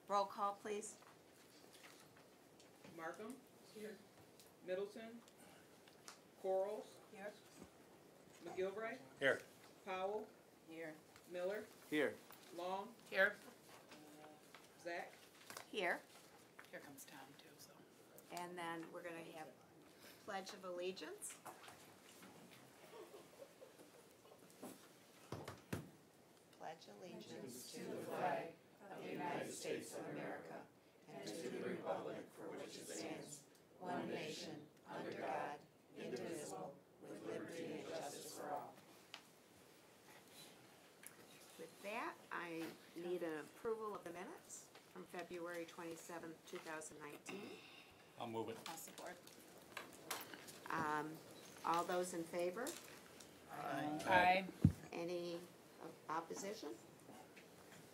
Roll call, please. Markham. Here. Middleton. Quarles. Here. McGilvray. Here. Powell. Here. Miller. Here. Long. Here. Zach. Here. Here comes Tom too, so. And then we're going to have Pledge of Allegiance. Pledge allegiance to the flag of the United States of America and to the republic for which it stands, one nation, under God, indivisible, with liberty and justice for all. With that, I need an approval of the minutes from February 27th, 2019. I'll move it. I'll support. All those in favor? Aye. Any opposition?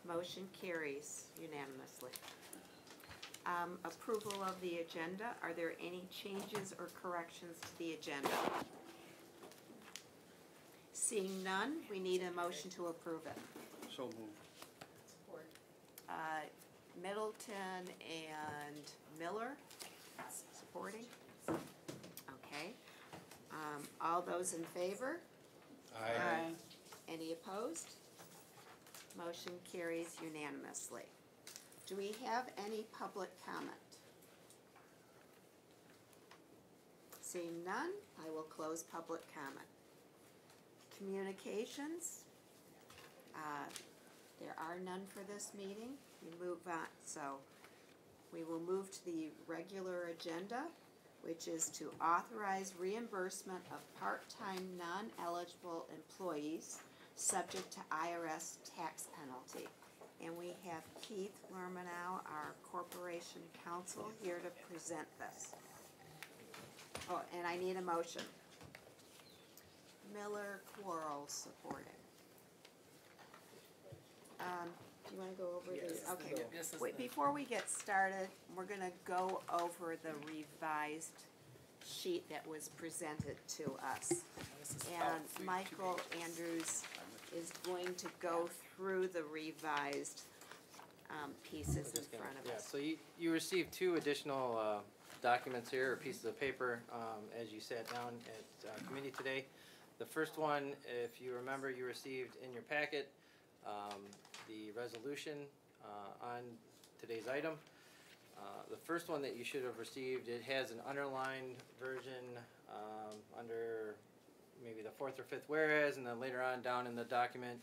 Motion carries unanimously. Approval of the agenda. Are there any changes or corrections to the agenda? Seeing none, we need a motion to approve it. So moved. Support. Middleton and Miller supporting. Okay. All those in favor? Aye. Any opposed? Motion carries unanimously. Do we have any public comment? Seeing none, I will close public comment. Communications. There are none for this meeting. We move on, so we will move to the regular agenda, which is to authorize reimbursement of part-time non-eligible employees subject to IRS tax penalty. And we have Keith Lermanow, our corporation counsel, here to present this. Oh, and I need a motion. Miller, Quarles supporting. Do you want to go over the? Okay. This is Wait, the- before we get started, we're going to go over the revised sheet that was presented to us. This is And Michael Andrews is going to go through the revised pieces in front of Yeah, us. so you received two additional documents here, or pieces of paper, as you sat down at committee today. The first one, if you remember, you received in your packet the resolution on today's item. The first one that you should have received, it has an underlined version under maybe the fourth or fifth whereas, and then later on down in the document,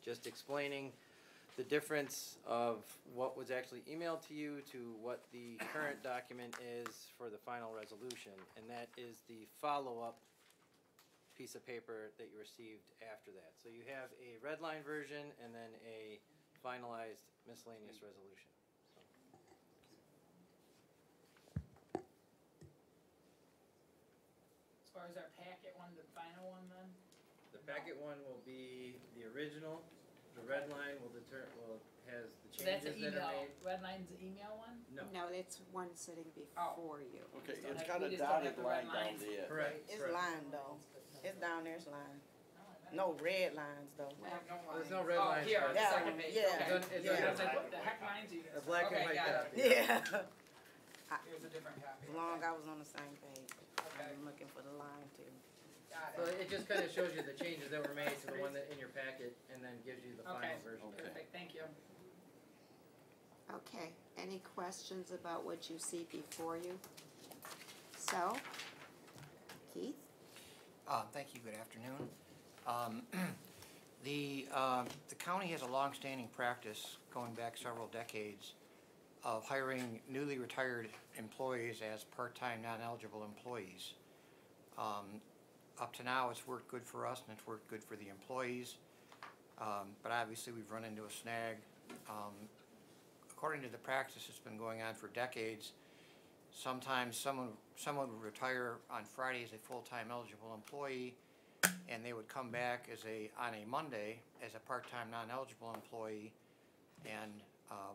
just explaining the difference of what was actually emailed to you to what the current document is for the final resolution, and that is the follow-up piece of paper that you received after that. So you have a red line version and then a finalized miscellaneous resolution. As far as our packet one, the final one then? The packet one will be the original. The red line will has the So that's changes an that are email, made. red line's the email one? No. No, it's one sitting before you. Okay, Don't it's have- got we a just don't have dotted the line red down lines. there. Correct. It's correct. line though. It's down there, it's line. Oh, No red lines though. There's no red Oh, lines. here, on the Yeah, second page, yeah, okay. It's on- yeah. I was like, what the heck lines are you? A black and Okay, white got it. copy. Yeah. Here's a different copy. As long as I was on the same page. Okay, I'm looking for the line too. got So it. it just kind of shows you the changes that were made to the one that in your packet, and then gives you the Okay, final version. perfect, thank you. Okay, any questions about what you see before you? So, Keith? Thank you, good afternoon. The county has a long-standing practice, going back several decades, of hiring newly retired employees as part-time, non-eligible employees. Up to now, it's worked good for us and it's worked good for the employees, but obviously we've run into a snag. According to the practice that's been going on for decades, sometimes someone would retire on Friday as a full-time eligible employee, and they would come back on a Monday as a part-time non-eligible employee, and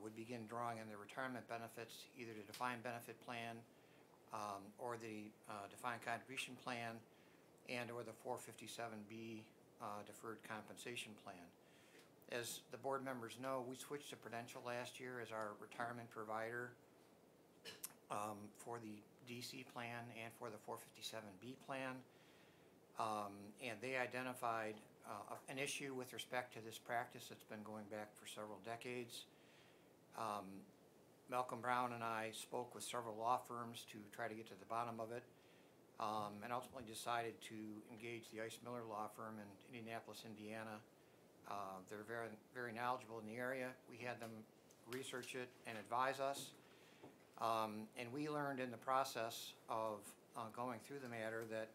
would begin drawing on their retirement benefits, either the defined benefit plan or the defined contribution plan, and or the 457B deferred compensation plan. As the board members know, we switched to Prudential last year as our retirement provider for the DC plan and for the 457B plan. And they identified an issue with respect to this practice that's been going back for several decades. Malcolm Brown and I spoke with several law firms to try to get to the bottom of it, and ultimately decided to engage the Ice Miller Law Firm in Indianapolis, Indiana. They're very, very knowledgeable in the area. We had them research it and advise us. And we learned in the process of going through the matter that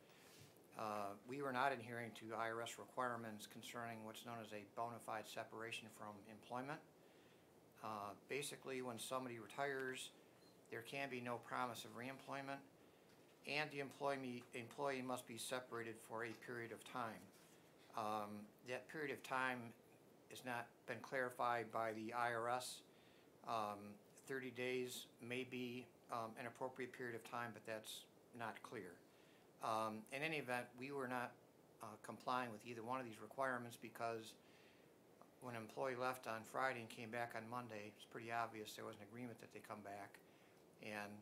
we were not adhering to IRS requirements concerning what's known as a bona fide separation from employment. Basically, when somebody retires, there can be no promise of reemployment, and the employee must be separated for a period of time. That period of time has not been clarified by the IRS. 30 days may be an appropriate period of time, but that's not clear. In any event, we were not complying with either one of these requirements because when an employee left on Friday and came back on Monday, it's pretty obvious there was an agreement that they come back. And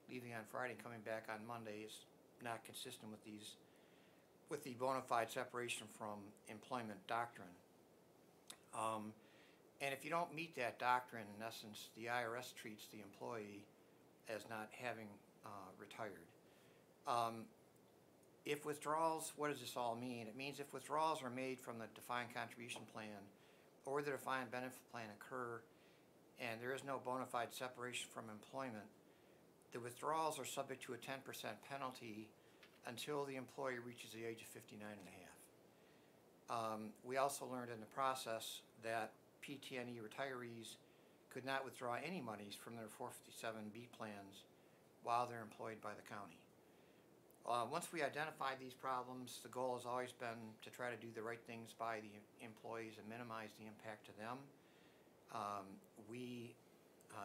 leaving on Friday and coming back on Monday is not consistent with the bona fide separation from employment doctrine. And if you don't meet that doctrine, in essence, the IRS treats the employee as not having retired. If withdrawals, what does this all mean? It means if withdrawals are made from the defined contribution plan or the defined benefit plan occur and there is no bona fide separation from employment, the withdrawals are subject to a 10% penalty until the employee reaches the age of 59 and a half. We also learned in the process that PTNE retirees could not withdraw any monies from their 457B plans while they're employed by the county. Once we identified these problems, the goal has always been to try to do the right things by the employees and minimize the impact to them. We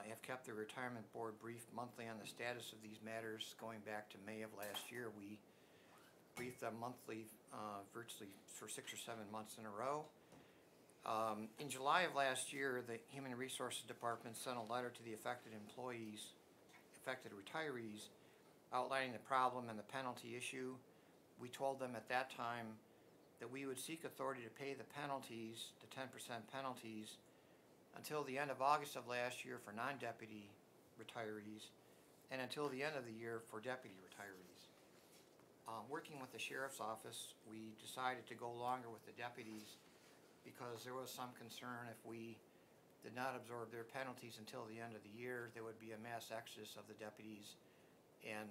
have kept the retirement board briefed monthly on the status of these matters going back to May of last year. We briefed them monthly virtually for 6 or 7 months in a row. In July of last year, the Human Resources Department sent a letter to the affected retirees, outlining the problem and the penalty issue. We told them at that time that we would seek authority to pay the penalties, the 10% penalties, until the end of August of last year for non-deputy retirees and until the end of the year for deputy retirees. Working with the Sheriff's Office, we decided to go longer with the deputies because there was some concern if we did not absorb their penalties until the end of the year, there would be a mass exodus of the deputies and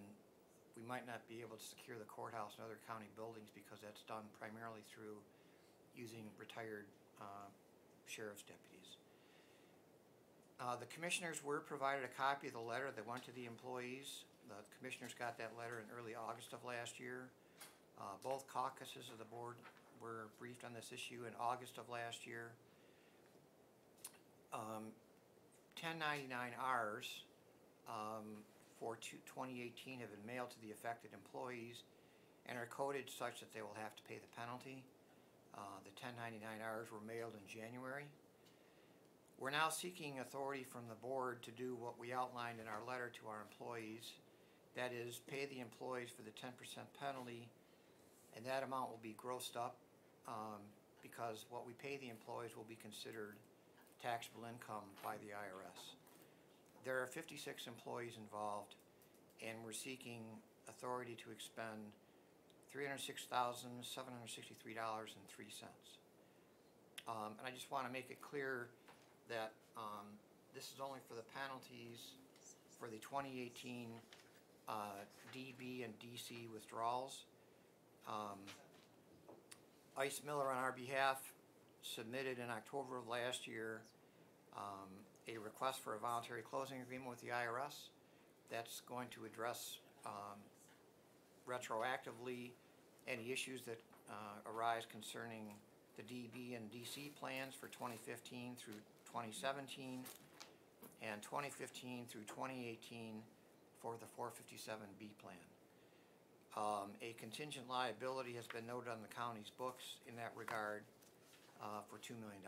we might not be able to secure the courthouse and other county buildings because that's done primarily through using retired sheriff's deputies. The commissioners were provided a copy of the letter that went to the employees. The commissioners got that letter in early August of last year. Both caucuses of the board were briefed on this issue in August of last year. 1099-Rs for 2018 have been mailed to the affected employees and are coded such that they will have to pay the penalty. The 1099-Rs were mailed in January. We're now seeking authority from the board to do what we outlined in our letter to our employees. That is, pay the employees for the 10% penalty, and that amount will be grossed up because what we pay the employees will be considered taxable income by the IRS. There are 56 employees involved, and we're seeking authority to expend $306,763.03. And I just want to make it clear that this is only for the penalties for the 2018 DB and DC withdrawals. Ice Miller on our behalf submitted in October of last year a request for a voluntary closing agreement with the IRS. That's going to address retroactively any issues that arise concerning the DB and DC plans for 2015 through 2017 and 2015 through 2018 for the 457B plan. A contingent liability has been noted on the county's books in that regard for $2 million.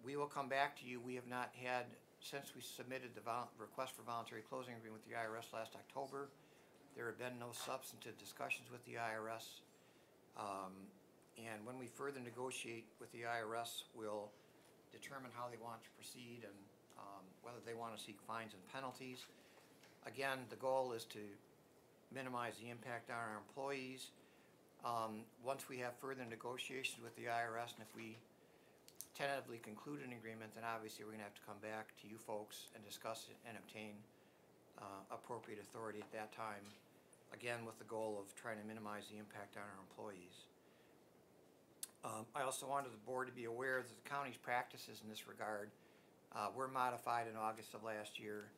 We will come back to you. We have not had, since we submitted the request for voluntary closing agreement with the IRS last October, there have been no substantive discussions with the IRS. And when we further negotiate with the IRS, we'll determine how they want to proceed and whether they want to seek fines and penalties. Again, the goal is to minimize the impact on our employees. Once we have further negotiations with the IRS, and if we tentatively conclude an agreement, then obviously we're gonna have to come back to you folks and discuss it and obtain appropriate authority at that time, again, with the goal of trying to minimize the impact on our employees. I also wanted the board to be aware that the county's practices in this regard were modified in August of last year.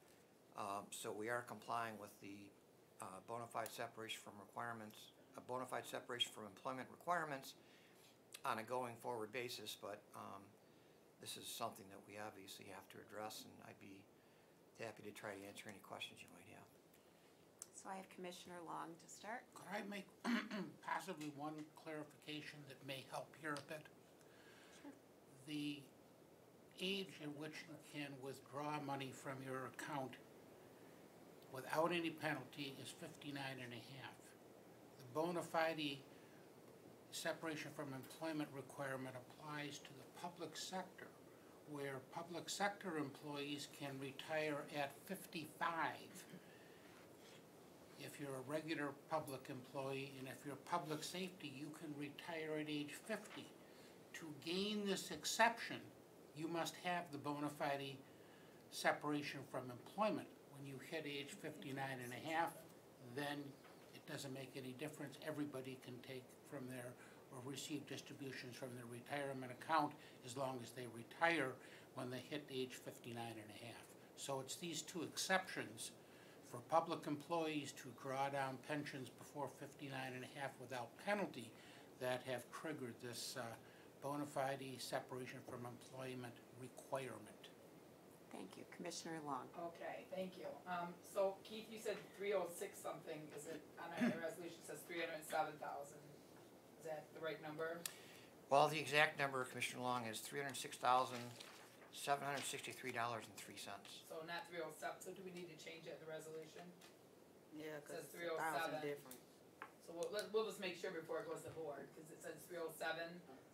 So we are complying with the bona fide separation from requirements, bona fide separation from employment requirements on a going forward basis, but this is something that we obviously have to address, and I'd be happy to try to answer any questions you might have. So I have Commissioner Long to start. Could I make possibly one clarification that may help here a bit? The age at which you can withdraw money from your account without any penalty is 59 and a half. The bona fide separation from employment requirement applies to the public sector, where public sector employees can retire at 55. If you're a regular public employee, and if you're public safety, you can retire at age 50. To gain this exception, you must have the bona fide separation from employment. When you hit age 59 and a half, then it doesn't make any difference. Everybody can take from their, or receive distributions from their retirement account as long as they retire when they hit age 59 and a half. So it's these two exceptions for public employees to draw down pensions before 59 and a half without penalty that have triggered this bona fide separation from employment requirement. Thank you. Commissioner Long. Okay, thank you. So Keith, you said 306 something, is it, on our resolution says 307,000. Is that the right number? Well, the exact number, Commissioner Long, is $306,763.03. So not 307, so do we need to change it in the resolution? Yeah, It says cause it's 1,000 307. different. So we'll just make sure before it goes to the board, cause it says 307,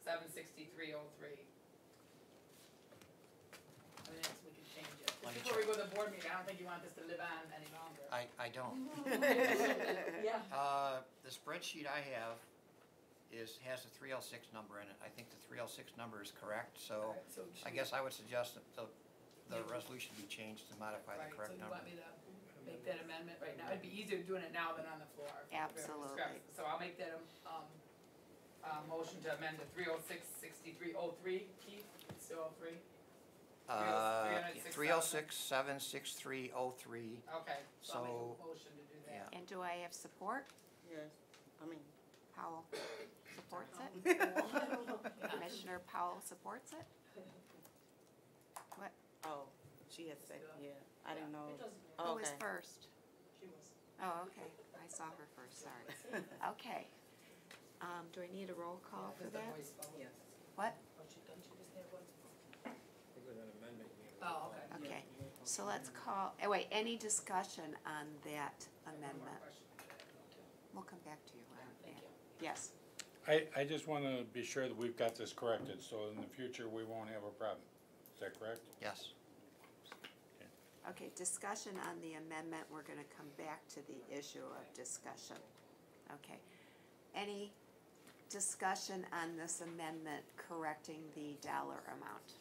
763.03. I mean, we can change it. Let me Just before we go to the board meeting, I don't think you want this to live on any longer. I don't. Yeah. The spreadsheet I have has a 306 number in it. I think the 306 number is correct, so Alright, so I guess I would suggest that the resolution be changed to modify the Right, correct so you number. want me to make that amendment right now? It'd be easier doing it now than on the floor. Absolutely. So I'll make that, motion to amend to 306-6303, Keith, it's still 03? 306-763.03. Okay, so I'll make So, a motion to do that. And do I have support? Yes, I mean, Powell supports it? Commissioner Powell supports it? What? oh, she had said, yeah, I didn't know. Who was Okay. first? Oh, okay. I saw her first, sorry. Okay. Do I need a roll call for Just a that? voice vote. Yes. What? Oh, okay. Okay. So let's call, wait, any discussion on that One more amendment? question. We'll come back to you, Ron. Thank you. Yes. I just wanna be sure that we've got this corrected, so in the future, we won't have a problem. Is that correct? Yes. Okay, discussion on the amendment, we're gonna come back to the issue of discussion. Okay. Any discussion on this amendment correcting the dollar amount?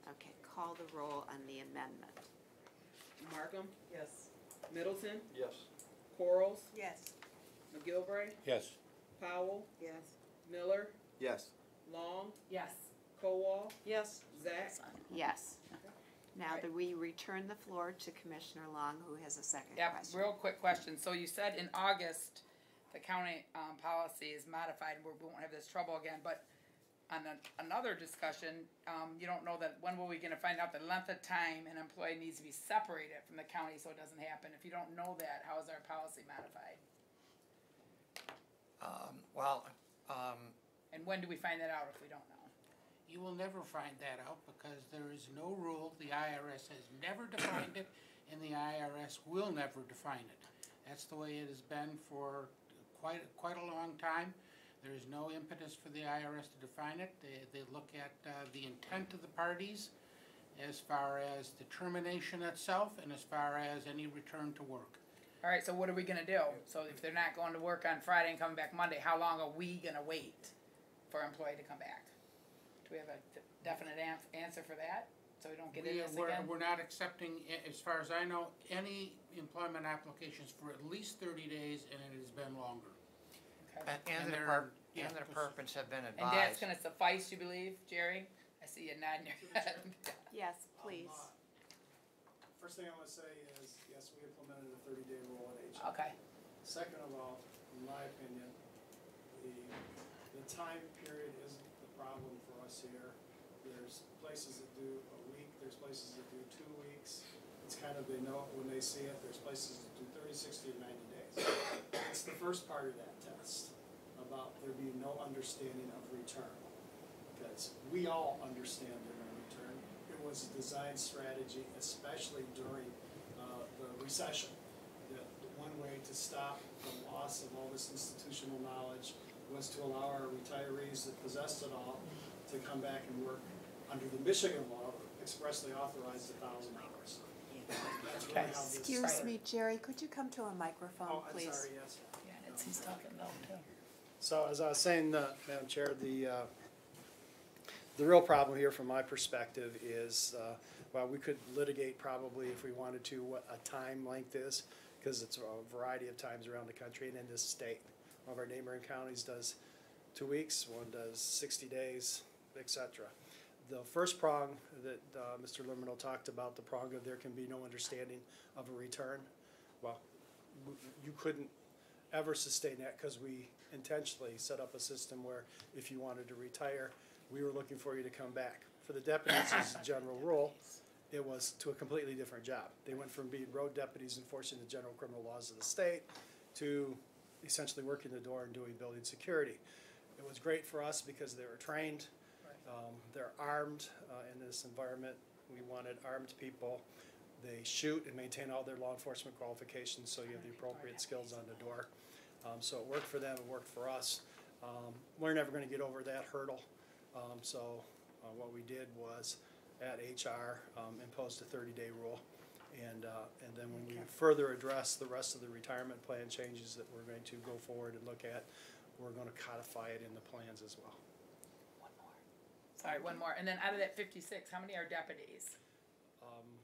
Okay, call the roll on the amendment. Markham, Yes. Middleton, Yes. Quarles, Yes. McGilvray, Yes. Powell, Yes. Miller, Yes. Long, Yes. Kowal, Yes. Zach. Yes. Now that we return the floor to Commissioner Long, who has a second Yep, question. real quick question. So you said in August, the county, policy is modified, and we won't have this trouble again, but on another discussion, you don't know that, when will we gonna find out the length of time an employee needs to be separated from the county so it doesn't happen? If you don't know that, how is our policy modified? Well, And when do we find that out if we don't know? You will never find that out because there is no rule. The IRS has never defined it, and the IRS will never define it. That's the way it has been for quite a long time. There is no impetus for the IRS to define it. They look at the intent of the parties as far as the termination itself and as far as any return to work. All right, so what are we gonna do? So if they're not going to work on Friday and coming back Monday, how long are we gonna wait for an employee to come back? Do we have a definite answer for that, so we don't get in this again? We're not accepting, as far as I know, any employment applications for at least 30 days, and it has been longer. Okay. And the they're- yeah, departments have been And that's advised. gonna suffice, you believe, Jerry? I see you nodding your head. Yes, please. First thing I want to say is, yes, we implemented a 30-day rule at HR. Okay, Second of all, in my opinion, the time period isn't the problem for us here. There's places that do a week, there's places that do 2 weeks. It's kind of, they know it when they see it. There's places that do 30, 60, or 90 days. It's the first part of that test, about there being no understanding of return. Because we all understand their return. It was a design strategy, especially during the recession. The one way to stop the loss of all this institutional knowledge was to allow our retirees that possessed it all to come back and work under the Michigan law, expressly authorized 1,000 hours. That's really how this. Excuse me, Jerry, could you come to a microphone, Oh, I'm please? sorry, yes. yeah, and he's talking low too. So as I was saying, Madam Chair, the real problem here from my perspective is, well, we could litigate probably if we wanted to what a time length is, because it's a variety of times around the country and in this state. One of our neighboring counties does 2 weeks, one does 60 days, et cetera. The first prong that Mr. Limerno talked about, the prong of there can be no understanding of a return, well, you couldn't ever sustain that because we intentionally set up a system where if you wanted to retire, we were looking for you to come back. For the deputies, as a general rule, it was to a completely different job. They went from being road deputies enforcing the general criminal laws of the state to essentially working the door and doing building security. It was great for us because they were trained, they're armed in this environment. We wanted armed people. They shoot and maintain all their law enforcement qualifications, so you have the appropriate skills on the door. So it worked for them, it worked for us. We're never going to get over that hurdle. So what we did was at HR imposed a 30-day rule. And then when we further address the rest of the retirement plan changes that we're going to go forward and look at, we're going to codify it in the plans as well. One more. Sorry, one more. And then out of that 56, how many are deputies?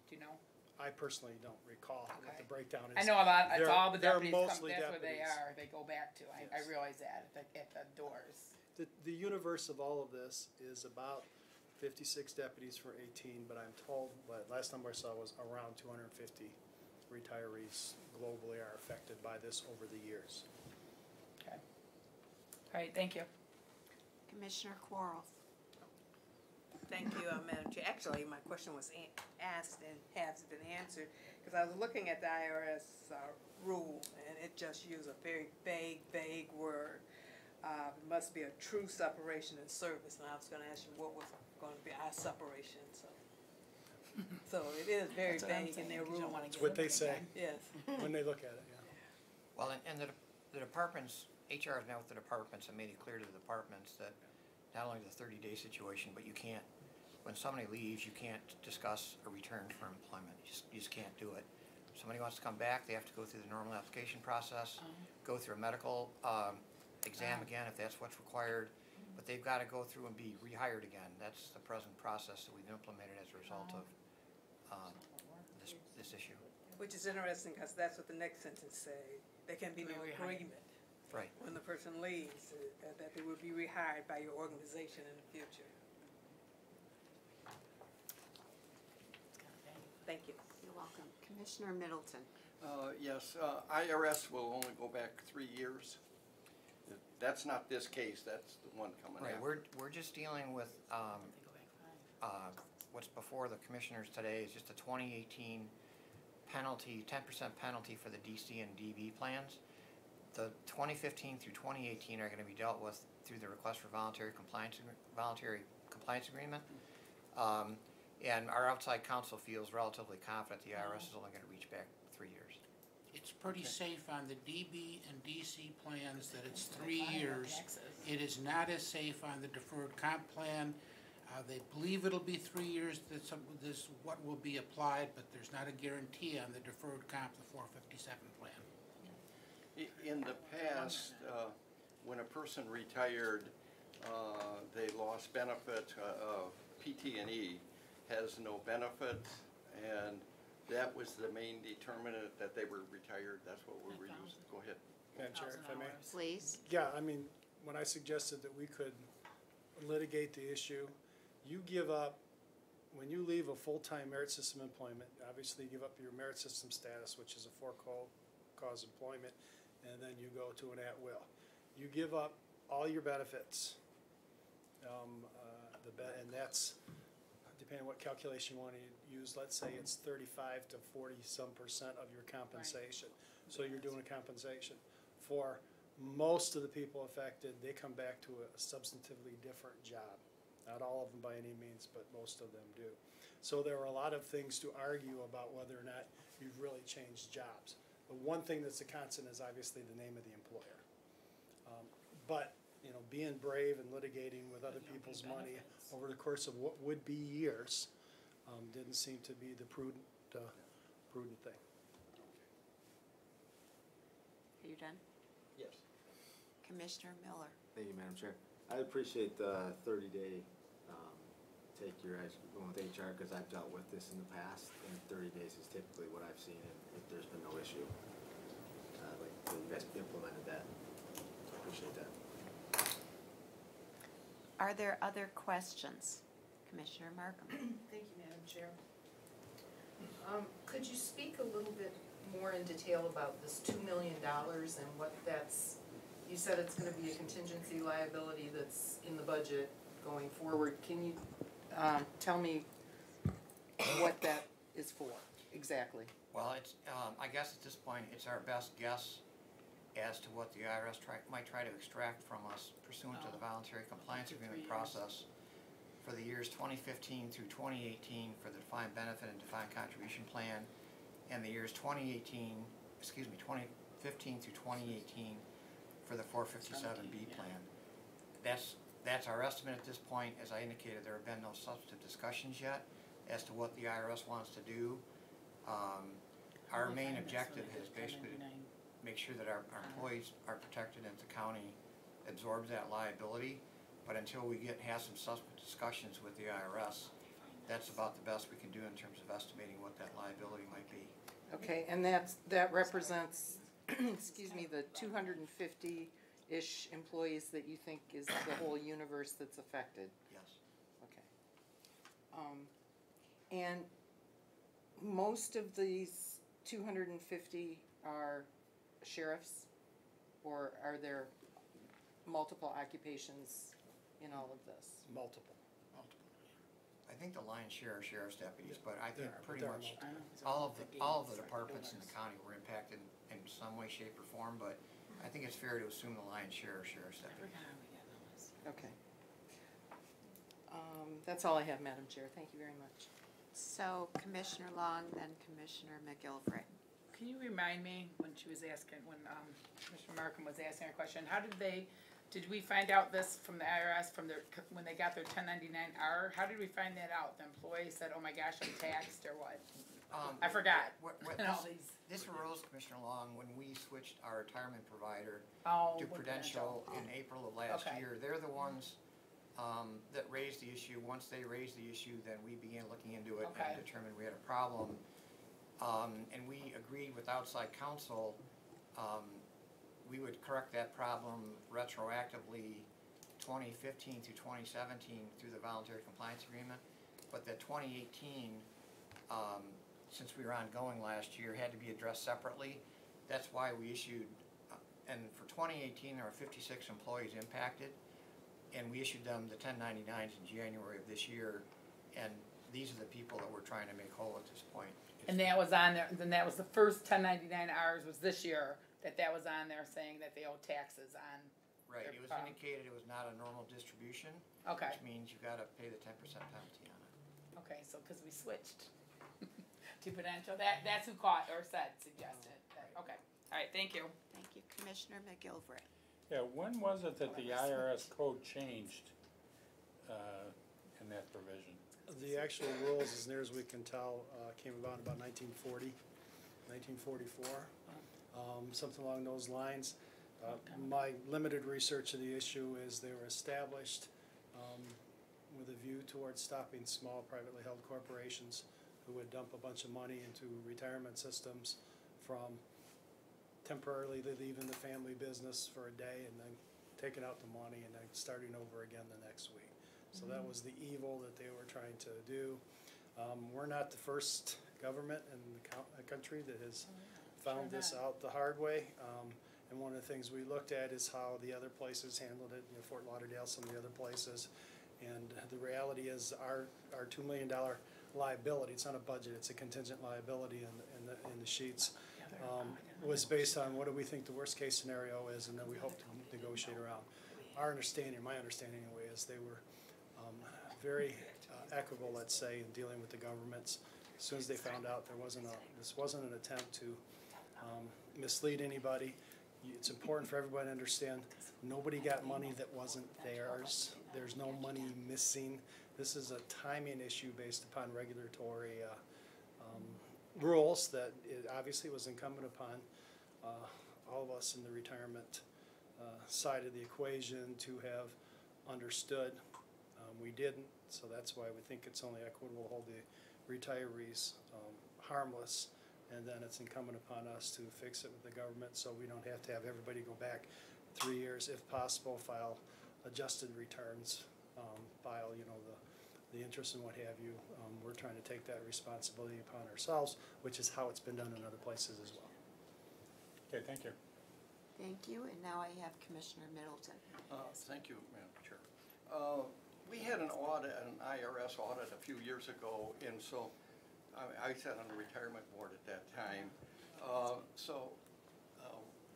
Do you know? I personally don't recall what Okay. the breakdown is. I know a lot, it's They're- all the they're deputies come, mostly that's where they deputies. are, they go back to. I Yes. realize that at the doors. The universe of all of this is about 56 deputies for 18, but I'm told, last number I saw was around 250 retirees globally are affected by this over the years. Okay. All right, thank you. Commissioner Quarles. Thank you, Madam Chair. Actually, my question was asked and has been answered, because I was looking at the IRS rule, and it just used a very vague word. It must be a true separation in service, and I was gonna ask you what was gonna be our separation, so. So it is very That's what I'm vague in saying, their 'cause you don't rule. wanna It's get what into they it say again. Yes. when they look at it, yeah. Well, and the departments, HR has met with the departments and made it clear to the departments that not only the 30-day situation, but you can't, when somebody leaves, you can't discuss a return for employment. You just can't do it. If somebody wants to come back, they have to go through the normal application process, go through a medical exam again if that's what's required, but they've got to go through and be rehired again. That's the present process that we've implemented as a result of this issue. Which is interesting, because that's what the next sentence say. There can be no agreement Right. when the person leaves, that they will be rehired by your organization in the future. Thank you. You're welcome. Commissioner Middleton. Yes, IRS will only go back 3 years. That's not this case, that's the one coming Right, after. we're just dealing with, what's before the commissioners today is just a 2018 penalty, 10% penalty for the DC and DB plans. The 2015 through 2018 are gonna be dealt with through the request for voluntary compliance compliance agreement. And our outside counsel feels relatively confident the IRS is only gonna reach back 3 years. It's pretty safe on the DB and DC plans that it's 3 years. It is not as safe on the deferred comp plan. They believe it'll be 3 years, that's what will be applied, but there's not a guarantee on the deferred comp, the 457 plan. In the past, when a person retired, they lost benefit, PT&E has no benefit, and that was the main determinant that they were retired, that's what we were using. Go ahead. Madam Chair, if I may. Please. Yeah, I mean, when I suggested that we could litigate the issue, you give up, when you leave a full-time merit system employment, obviously you give up your merit system status, which is a for-cause employment, and then you go to an at-will. You give up all your benefits, and that's, depending on what calculation you want to use, let's say it's 35 to 40-some% of your compensation. So you're doing a compensation. For most of the people affected, they come back to a substantively different job. Not all of them by any means, but most of them do. So there are a lot of things to argue about whether or not you've really changed jobs. The one thing that's a constant is obviously the name of the employer. But, you know, being brave and litigating with other people's money over the course of what would be years didn't seem to be the prudent thing. Are you done? Yes. Commissioner Miller. Thank you, Madam Chair. I appreciate the 30-day take your eyes going with HR, because I've dealt with this in the past, and 30 days is typically what I've seen, and if there's been no issue. Like you guys implemented that. I appreciate that. Are there other questions? Commissioner Markham. Thank you, Madam Chair. Could you speak a little bit more in detail about this $2 million and what that's, you said it's gonna be a contingency liability that's in the budget going forward. Can you tell me what that is for, exactly? Well, it's, I guess at this point, it's our best guess as to what the IRS might try to extract from us pursuant to the voluntary compliance agreement process for the years 2015 through 2018 for the defined benefit and defined contribution plan, and the years 2015 through 2018 for the 457B plan. That's our estimate at this point. As I indicated, there have been no substantive discussions yet as to what the IRS wants to do. Our main objective is basically to make sure that our employees are protected and the county absorbs that liability. But until we have some substantive discussions with the IRS, that's about the best we can do in terms of estimating what that liability might be. Okay, and that represents, excuse me, the 250-ish employees that you think is the whole universe that's affected? Yes. Okay. And most of these 250 are sheriffs, or are there multiple occupations in all of this? Multiple. I think the lion's share are sheriff's deputies, but I think There are- pretty there are much multiple. all of the departments in the county were impacted in some way, shape, or form, but I think it's fair to assume the lion's share are sheriff's deputies. Okay. That's all I have, Madam Chair. Thank you very much. So Commissioner Long, then Commissioner McGilvray. Can you remind me when she was asking, when Commissioner Markham was asking her question, did we find out this from the IRS from when they got their 1099-R? How did we find that out? The employee said, oh my gosh, I'm taxed, or what? I forgot. This arose, Commissioner Long, when we switched our retirement provider Oh, to with Prudential in April of last Okay. year. They're the ones that raised the issue. Once they raised the issue, then we began looking into it Okay. and determined we had a problem. And we agreed with outside counsel, we would correct that problem retroactively 2015 through 2017 through the voluntary compliance agreement. But that 2018, since we were ongoing last year, had to be addressed separately. That's why we issued, and for 2018, there were 56 employees impacted, and we issued them the 1099s in January of this year, and these are the people that we're trying to make whole at this point. And that was on there, then that was the first 1099-Rs was this year, that was on there saying that they owe taxes on Right, They're it was fine. indicated it was not a normal distribution, Okay, which means you gotta pay the 10% penalty on it. okay, so, cause we switched to Prudential, that's who caught or suggested, that, okay, alright, thank you. Thank you, Commissioner McGilvray. Yeah, when was it that the IRS code changed, in that provision? The actual rules, as near as we can tell, came about 1940, 1944, something along those lines. My limited research of the issue is they were established with a view towards stopping small privately held corporations who would dump a bunch of money into retirement systems from temporarily leaving the family business for a day and then taking out the money and then starting over again the next week. So that was the evil that they were trying to do. We're not the first government in the country that has found this out the hard way. And one of the things we looked at is how the other places handled it, Fort Lauderdale, some of the other places. And the reality is our $2 million liability, it's not a budget, it's a contingent liability in the sheets, was based on what do we think the worst case scenario is, and then we hope to negotiate around. Our understanding, my understanding anyway, is they were very equitable, let's say, in dealing with the governments. As soon as they found out this wasn't an attempt to mislead anybody. It's important for everybody to understand nobody got money that wasn't theirs. There's no money missing. This is a timing issue based upon regulatory rules that it obviously was incumbent upon all of us in the retirement side of the equation to have understood. We didn't, so that's why we think it's only equitable to hold the retirees harmless. And then it's incumbent upon us to fix it with the government so we don't have to have everybody go back 3 years, if possible, file adjusted returns, file, the interest and what have you. We're trying to take that responsibility upon ourselves, which is how it's been done in other places as well. Okay, thank you. Thank you, and now I have Commissioner Middleton. Thank you, Madam Chair. We had an audit, an IRS audit a few years ago, and so I sat on the retirement board at that time.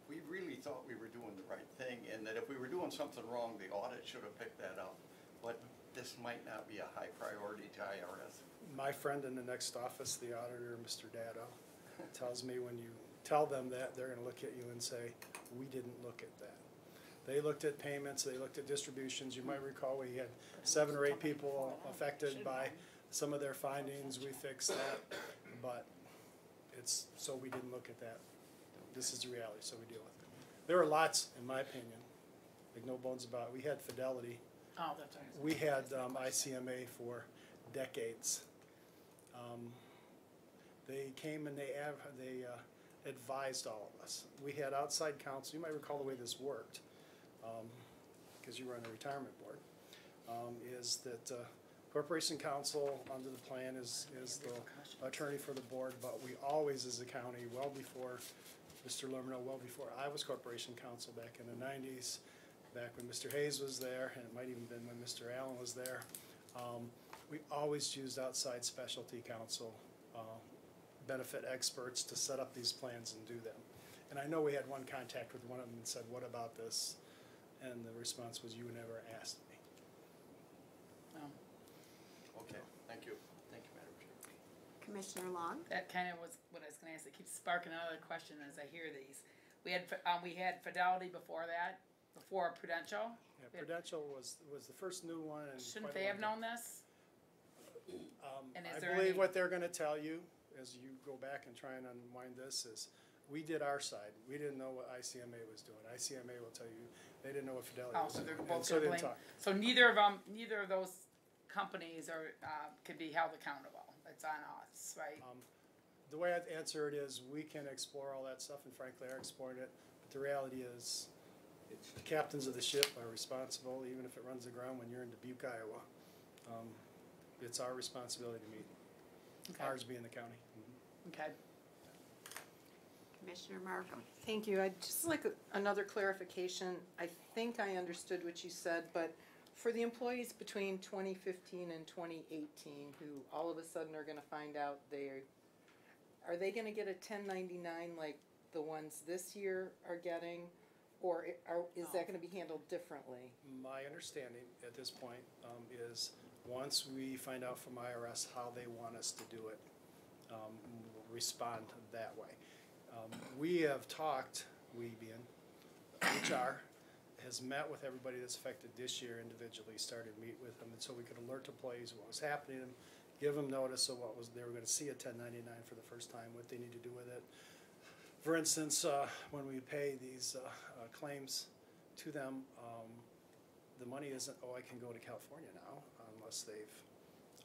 We really thought we were doing the right thing, and that if we were doing something wrong, the audit should have picked that up. But this might not be a high priority to IRS. My friend in the next office, the auditor, Mr. Dado, tells me when you tell them that, they're gonna look at you and say, we didn't look at that. They looked at payments, they looked at distributions. You might recall we had 7 or 8 people affected by some of their findings. We fixed that, but so we didn't look at that. This is the reality, so we deal with it. There are lots, in my opinion, like no bones about it. We had Fidelity. Oh, that's right. We had ICMA for decades. They came and they advised all of us. We had outside counsel. You might recall the way this worked, because you were on the retirement board, is that Corporation Counsel under the plan is the attorney for the board, but we always, as a county, well before Mr. Lermino, well before I was Corporation Counsel back in the 90s, back when Mr. Hayes was there, and it might even been when Mr. Allen was there, we always used outside specialty counsel, benefit experts to set up these plans and do them. And I know we had one contact with one of them and said, what about this? And the response was, you never asked me. Okay, thank you. Thank you, Madam Chair. Commissioner Long? That kind of was what I was gonna ask, it keeps sparking another question as I hear these. We had Fidelity before that, before Prudential. Yeah, Prudential was the first new one. And Shouldn't quite a they have long known this? And is I there believe any- what they're gonna tell you, as you go back and try and unwind this, is we did our side. We didn't know what ICMA was doing. ICMA will tell you, they didn't know what Fidelity Oh, was so doing. they're And both so they gonna didn't blame, talk. so neither of those companies are, could be held accountable, it's on us, right? The way I'd answer it is, we can explore all that stuff, and frankly, are exploring it. But the reality is, the captains of the ship are responsible, even if it runs aground when you're in Dubuque, Iowa. It's our responsibility to meet, Okay. ours being the county. Okay, Commissioner Markham? Thank you. I'd just like another clarification. I think I understood what you said, but for the employees between 2015 and 2018 who all of a sudden are gonna find out are they gonna get a 1099 like the ones this year are getting? Or is that gonna be handled differently? My understanding at this point is, once we find out from IRS how they want us to do it, we'll respond that way. We have talked, we being HR, has met with everybody that's affected this year individually, started to meet with them, and so we could alert employees what was happening, give them notice of what was, they were gonna see a 1099 for the first time, what they need to do with it. For instance, when we pay these claims to them, the money isn't, oh, I can go to California now, unless they've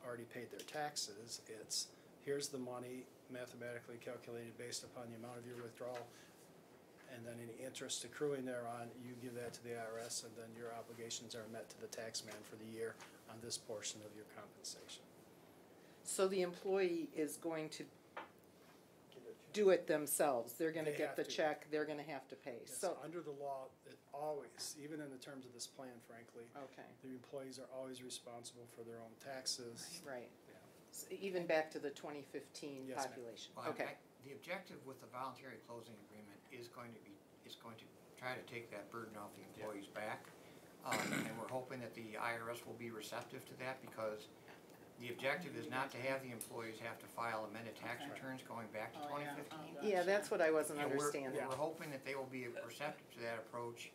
already paid their taxes. It's, here's the money mathematically calculated based upon the amount of your withdrawal, and then any interest accruing thereon, you give that to the IRS, and then your obligations are met to the tax man for the year on this portion of your compensation. So the employee is going to do it themselves, they're gonna They get have the to. check, they're gonna have to pay, Yes, so, under the law, it always, even in the terms of this plan, frankly, okay, the employees are always responsible for their own taxes. right. Yeah. So even back to the 2015 Yes, ma'am. population, Well, okay. The objective with the voluntary closing agreement is going to try to take that burden off the employees back. And we're hoping that the IRS will be receptive to that, because the objective is not to have the employees have to file amended tax returns going back to 2015. Yeah, that's what I wasn't And understanding. we're hoping that they will be receptive to that approach,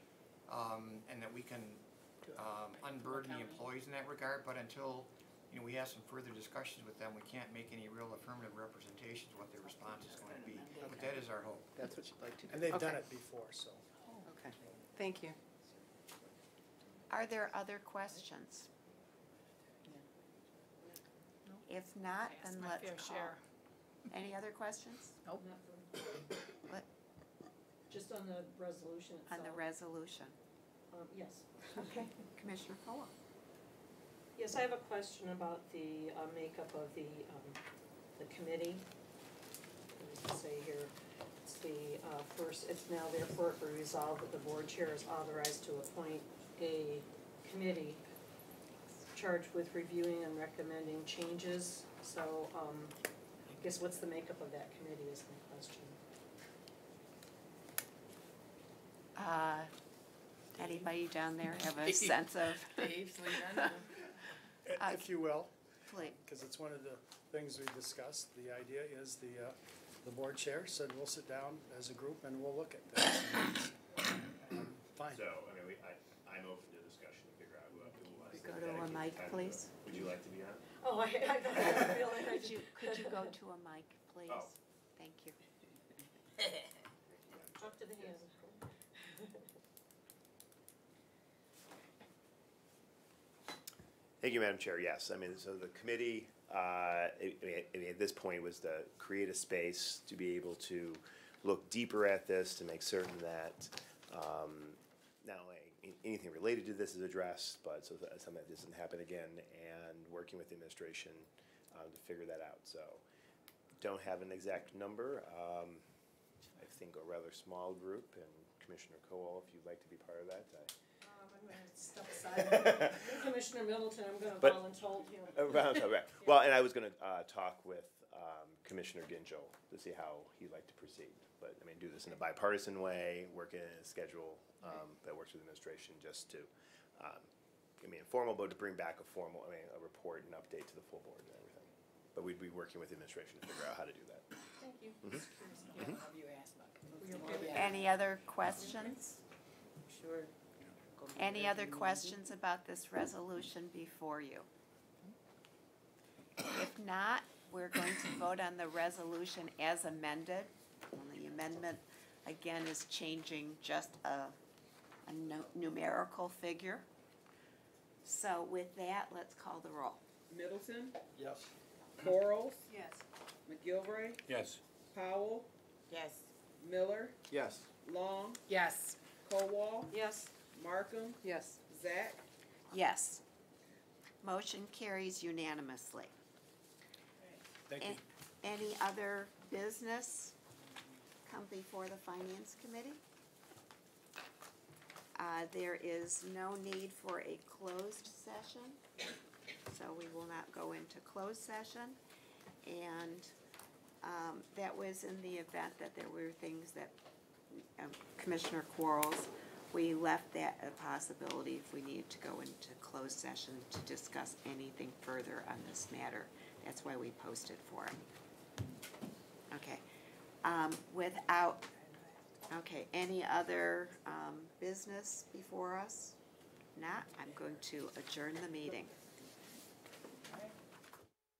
and that we can unburden the employees in that regard, but until, we have some further discussions with them, we can't make any real affirmative representations what their response is going to be. But that is our hope. That's what you'd like to do. And they've done Okay. it before, so. Okay, thank you. Are there other questions? If not, then let's call. Any other questions? Nope. What, Just on the resolution itself. on the resolution? Yes. Okay, Commissioner Cole. Yes, I have a question about the makeup of the committee. Let me say here, it's the first, it's now therefore resolved that the board chair is authorized to appoint a committee charged with reviewing and recommending changes. So, I guess what's the makeup of that committee is my question. Anybody down there have a sense of, Dave's leaving. If you will, please? because it's one of the things we discussed, the idea is the board chair said we'll sit down as a group and we'll look at this. Fine. So, I'm open to discussion to figure out who wants to Go to a dedicate mic, time to please. it. Would you like to be on? Oh, I don't feel like I Could you go to a mic, please? Oh. Thank you. Talk to the hand. Thank you, Madam Chair. Yes, so the committee, at this point was to create a space to be able to look deeper at this, to make certain that not only anything related to this is addressed, but so that something that doesn't happen again, and working with the administration to figure that out. So, don't have an exact number. I think a rather small group, and Commissioner Cowell, if you'd like to be part of that. I'm gonna step aside. Commissioner Middleton, I'm gonna But- voluntold him. Right. Well, and I was gonna talk with Commissioner Ginchel to see how he'd like to proceed. But, do this in a bipartisan way, work in a schedule that works with administration, just to, informal, but to bring back a formal, a report and update to the full board and everything. But we'd be working with administration to figure out how to do that. Thank you. Any other questions? Sure. Any other questions about this resolution before you? If not, we're going to vote on the resolution as amended. The amendment, again, is changing just a numerical figure. So with that, let's call the roll. Middleton, Yes. Quarles, Yes. McGilvray, Yes. Powell, Yes. Miller, Yes. Long, Yes. Kowal, Yes. Markham, Yes. Zach. Yes. Motion carries unanimously. Thank you. Any other business come before the Finance Committee? There is no need for a closed session, so we will not go into closed session. And that was in the event that there were things that Commissioner Quarles we left that a possibility if we needed to go into closed session to discuss anything further on this matter. That's why we posted for it. Okay, any other, business before us? Not, I'm going to adjourn the meeting.